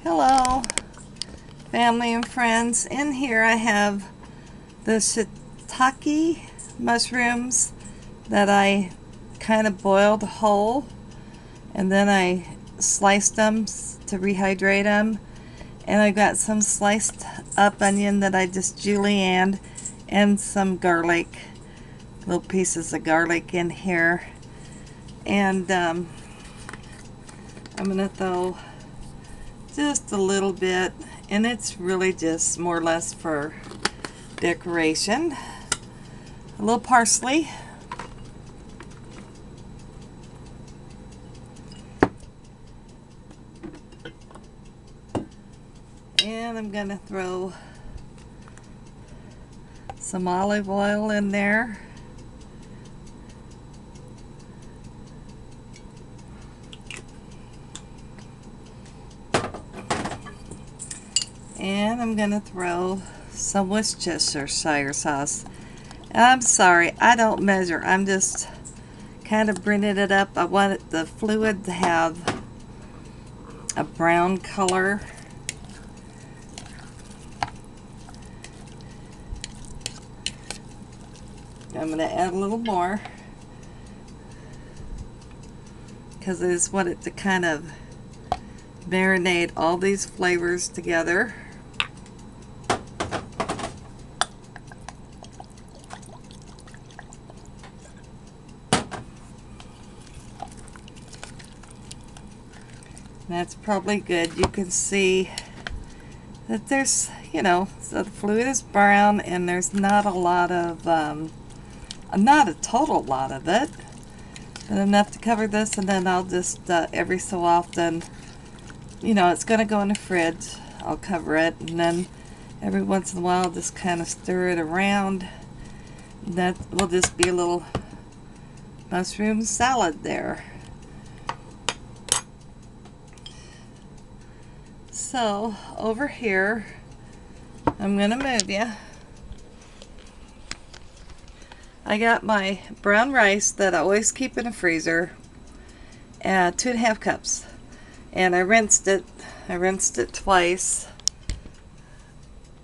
Hello, family and friends. In here I have the shiitake mushrooms that I kind of boiled whole, and then I sliced them to rehydrate them. And I've got some sliced up onion that I just julienned, and some garlic, little pieces of garlic in here. And I'm going to throw just a little bit, and it's really just more or less for decoration. A little parsley. And I'm going to throw some olive oil in there. And I'm going to throw some Worcestershire sauce. I'm sorry, I don't measure. I'm just kind of bringing it up. I want the fluid to have a brown color. I'm going to add a little more because I just want it to kind of marinate all these flavors together. That's probably good. You can see that there's, so the fluid is brown and there's not a lot of, not a total lot of it, but enough to cover this. And then I'll just, every so often, it's going to go in the fridge. I'll cover it, and then every once in a while just kind of stir it around. That will just be a little mushroom salad there. So over here, I'm going to move you. I got my brown rice that I always keep in the freezer, 2.5 cups, and I rinsed it. I rinsed it twice.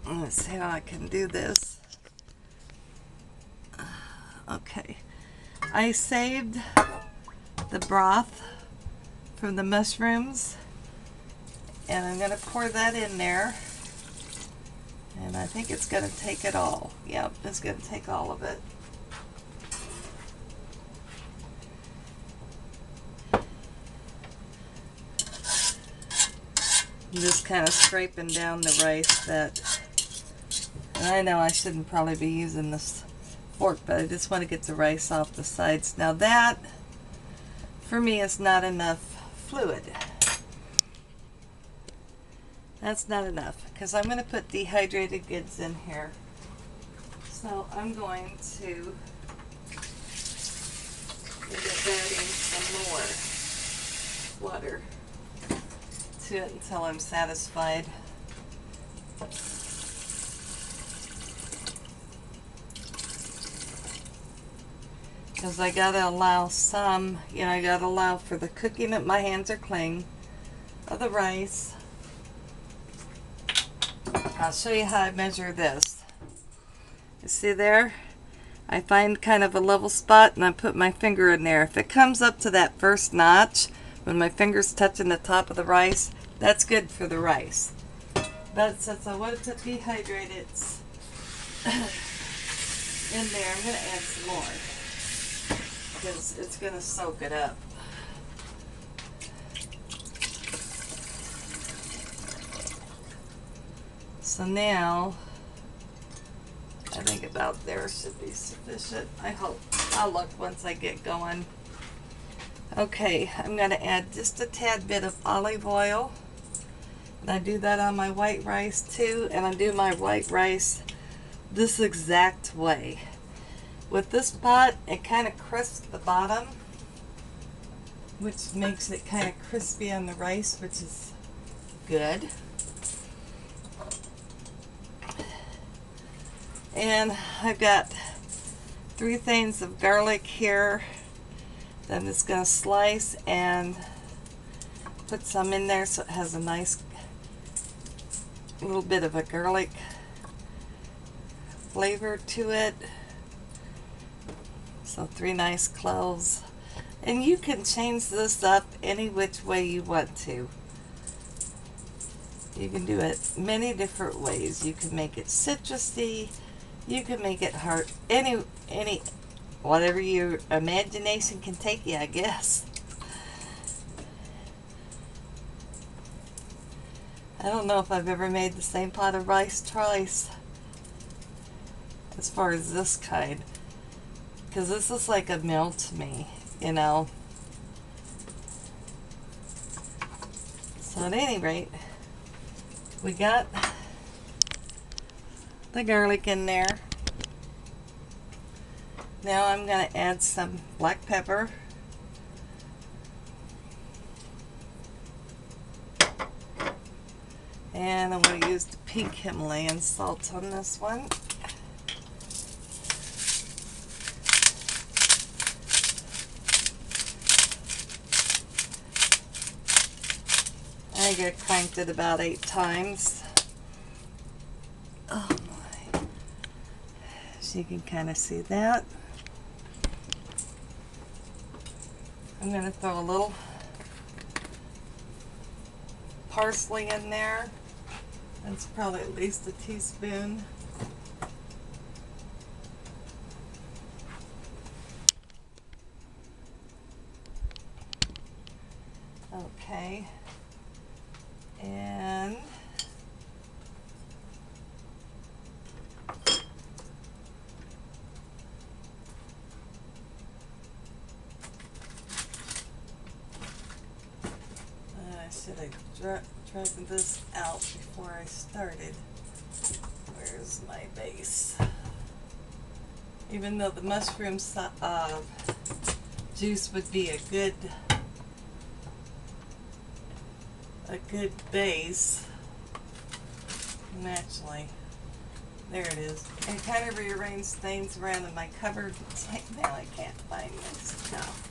Let's see how I can do this. Okay, I saved the broth from the mushrooms, and I'm going to pour that in there, and I think it's going to take it all. Yep, it's going to take all of it. I'm just kind of scraping down the rice that, and I know I shouldn't probably be using this fork, but I just want to get the rice off the sides. Now that, for me, is not enough fluid. That's not enough, because I'm going to put dehydrated goods in here. So I'm going to get adding some more water to it until I'm satisfied. Because I gotta allow some, I gotta allow for the cooking that my hands are clean of the rice. I'll show you how I measure this. You see there? I find kind of a level spot and I put my finger in there. If it comes up to that first notch, when my finger's touching the top of the rice, that's good for the rice. But since I want it to dehydrate it in there, I'm going to add some more, because it's going to soak it up. So now, I think about there should be sufficient. I hope. I'll look once I get going. Okay, I'm going to add just a tad bit of olive oil. And I do that on my white rice too, and I do my white rice this exact way. With this pot, it kind of crisps the bottom, which makes it kind of crispy on the rice, which is good. And I've got 3 things of garlic here that I'm just going to slice and put some in there so it has a nice a little bit of a garlic flavor to it. So 3 nice cloves. And you can change this up any which way you want to. You can do it many different ways. You can make it citrusy. You can make it hard. Any whatever your imagination can take you, I guess. I don't know if I've ever made the same pot of rice twice as far as this kind, because this is like a meal to me, you know. So at any rate, we got the garlic in there. Now I'm going to add some black pepper. And I'm going to use the pink Himalayan salt on this one. I get cranked it about 8 times. Oh my. So you can kind of see that. I'm going to throw a little parsley in there. That's probably at least a teaspoon. Okay. And I should have dragged this out before I started. Where's my base? Even though the mushroom juice would be a good base. And actually, there it is. I kind of rearranged things around in my cupboard. Now I can't find my stuff.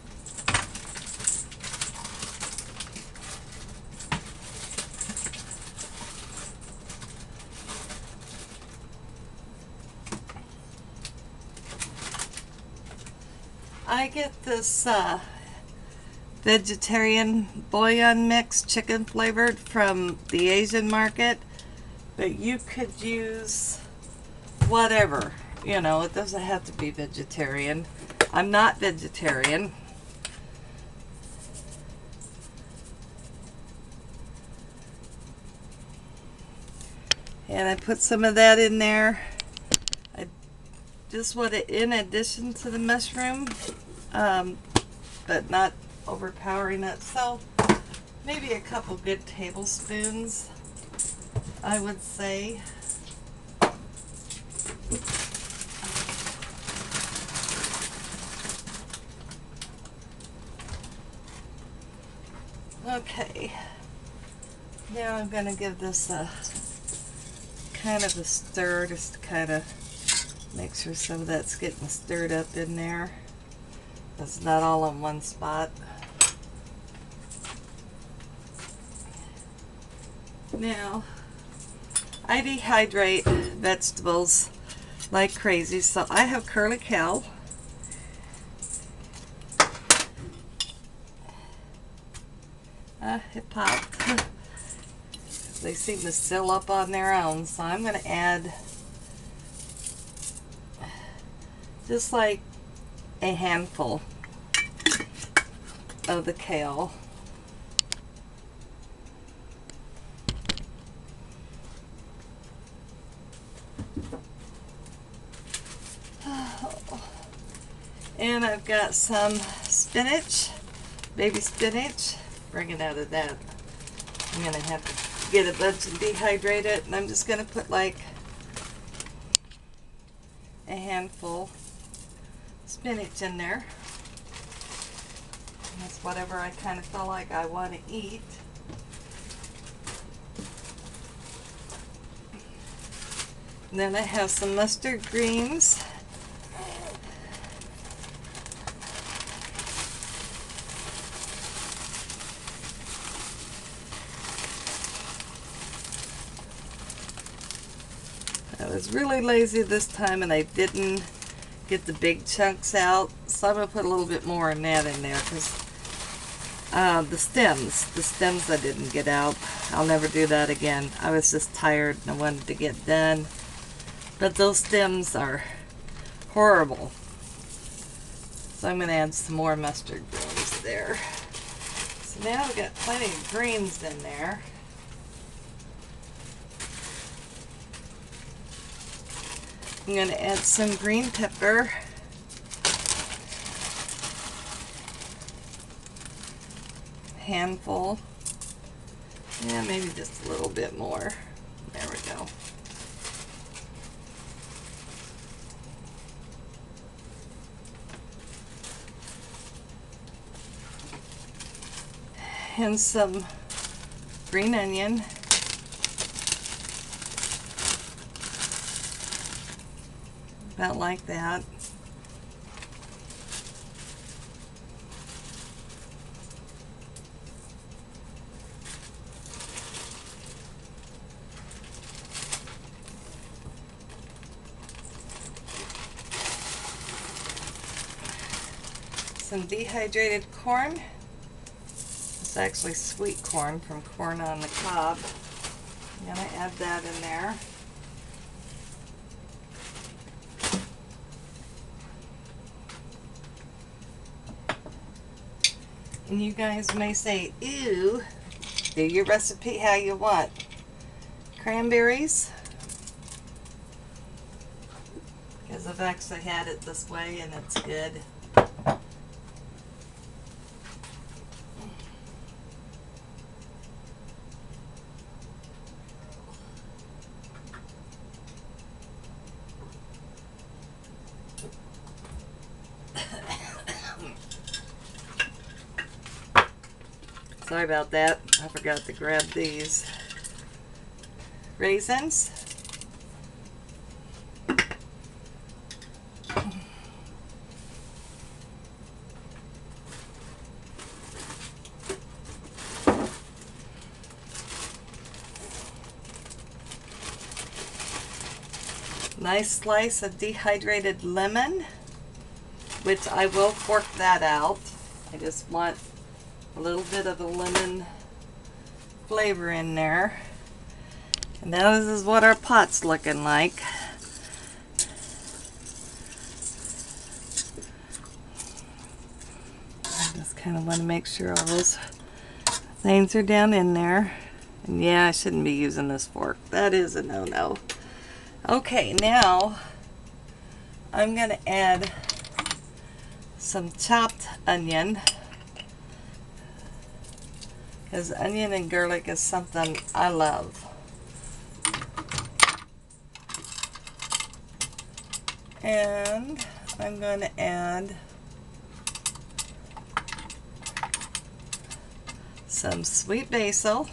I get this vegetarian bouillon mix, chicken flavored, from the Asian market, but you could use whatever, you know, it doesn't have to be vegetarian. I'm not vegetarian. And I put some of that in there. I just want it in addition to the mushroom, but not overpowering it. So maybe a couple good tablespoons, I would say. Okay, now I'm going to give this a kind of a stir, just to kind of make sure some of that's getting stirred up in there. It's not all in one spot. Now, I dehydrate vegetables like crazy, so I have curly cow. It popped. They seem to seal up on their own, so I'm going to add just like a handful of the kale. And I've got some spinach, baby spinach. Bring it out of that. I'm going to have to get a bunch and dehydrate it, and I'm just going to put like a handful spinach in there. And that's whatever I kind of feel like I want to eat. And then I have some mustard greens. I was really lazy this time and I didn't get the big chunks out, so I'm going to put a little bit more in that in there because the stems I didn't get out. I'll never do that again. I was just tired and I wanted to get done. But those stems are horrible. So I'm going to add some more mustard greens there. So now we've got plenty of greens in there. I'm going to add some green pepper. Handful. Yeah, maybe just a little bit more. There we go. And some green onion. About like that. Some dehydrated corn. It's actually sweet corn from Corn on the Cob. I'm going to add that in there. And you guys may say, ew, do your recipe how you want. Cranberries, because I've actually had it this way and it's good. Sorry about that. I forgot to grab these. Raisins. Nice slice of dehydrated lemon, which I will fork that out. I just want a little bit of the lemon flavor in there. And now this is what our pot's looking like. I just kind of want to make sure all those things are down in there. And yeah, I shouldn't be using this fork. That is a no-no. Okay, now I'm going to add some chopped onion, because onion and garlic is something I love. And I'm going to add some sweet basil.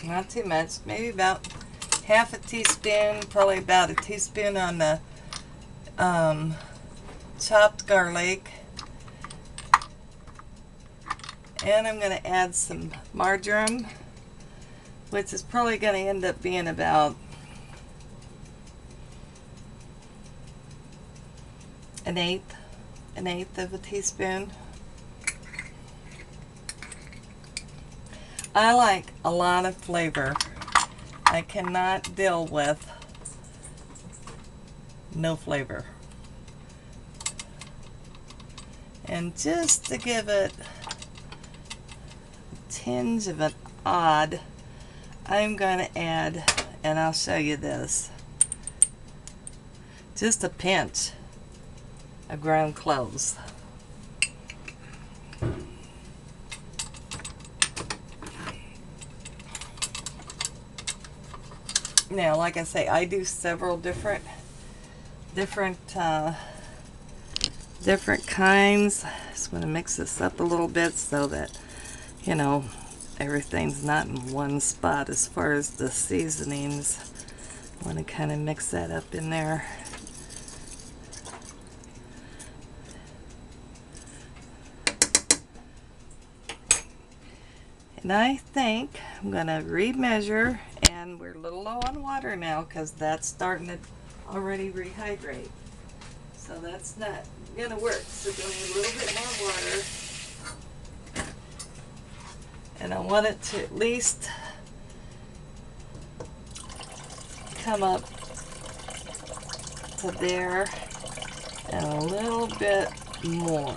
Not too much, maybe about half a teaspoon, probably about a teaspoon on the chopped garlic. And I'm going to add some marjoram, which is probably going to end up being about an eighth of a teaspoon. I like a lot of flavor. I cannot deal with no flavor. And just to give it a tinge of an odd, I'm going to add, and I'll show you this, just a pinch of ground cloves. Now, like I say, I do several different kinds. Just want to mix this up a little bit so that, you know, everything's not in one spot as far as the seasonings. I want to kind of mix that up in there. And I think I'm going to remeasure, and we're a little low on water now because that's starting to already rehydrate. So that's not going to work. So going to need a little bit more water. And I want it to at least come up to there and a little bit more.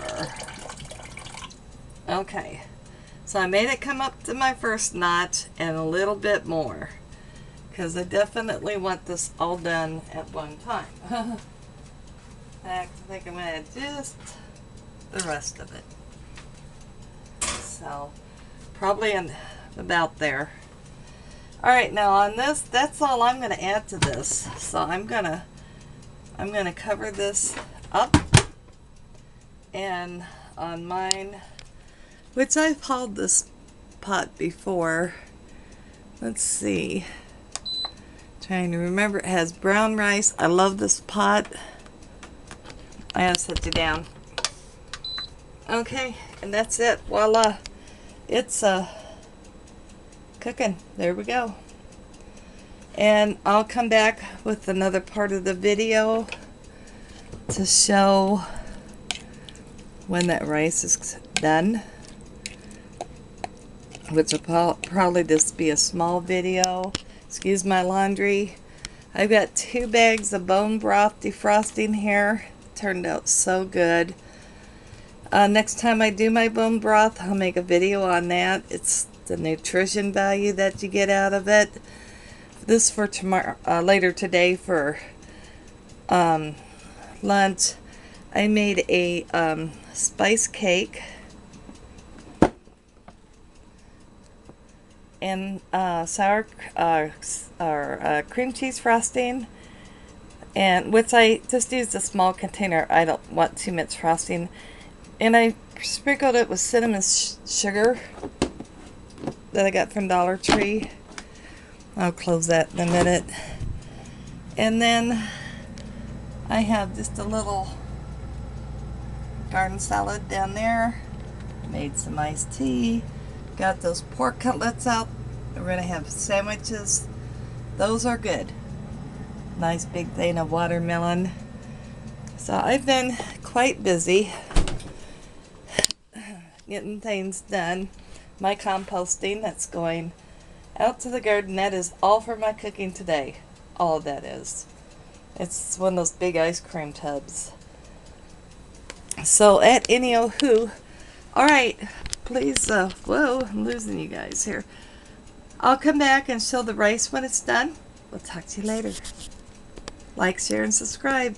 Okay, so I made it come up to my first notch and a little bit more because I definitely want this all done at one time. In fact, I think I'm going to just the rest of it. So probably in about there. Alright, now on this, that's all I'm going to add to this. So I'm going to cover this up, and on mine, which I've hauled this pot before. Let's see. Trying to remember, it has brown rice. I love this pot. I have to set you down. Okay, and that's it. Voila. It's cooking. There we go. And I'll come back with another part of the video to show when that rice is done, which will probably just be a small video. Excuse my laundry. I've got 2 bags of bone broth defrosting here. Turned out so good. Next time I do my bone broth, I'll make a video on that. It's the nutrition value that you get out of it. This for tomorrow, later today for lunch. I made a spice cake and sour cream cheese frosting, and which I just used a small container. I don't want too much frosting, and I sprinkled it with cinnamon sugar that I got from Dollar Tree. I'll close that in a minute. And then I have just a little garden salad down there. Made some iced tea. Got those pork cutlets out. We're going to have sandwiches. Those are good. Nice big thing of watermelon. So I've been quite busy getting things done. My composting, that's going out to the garden. That is all for my cooking today. All that is. It's one of those big ice cream tubs. So at anywho, alright, please, whoa, I'm losing you guys here. I'll come back and show the rice when it's done. We'll talk to you later. Like, share, and subscribe.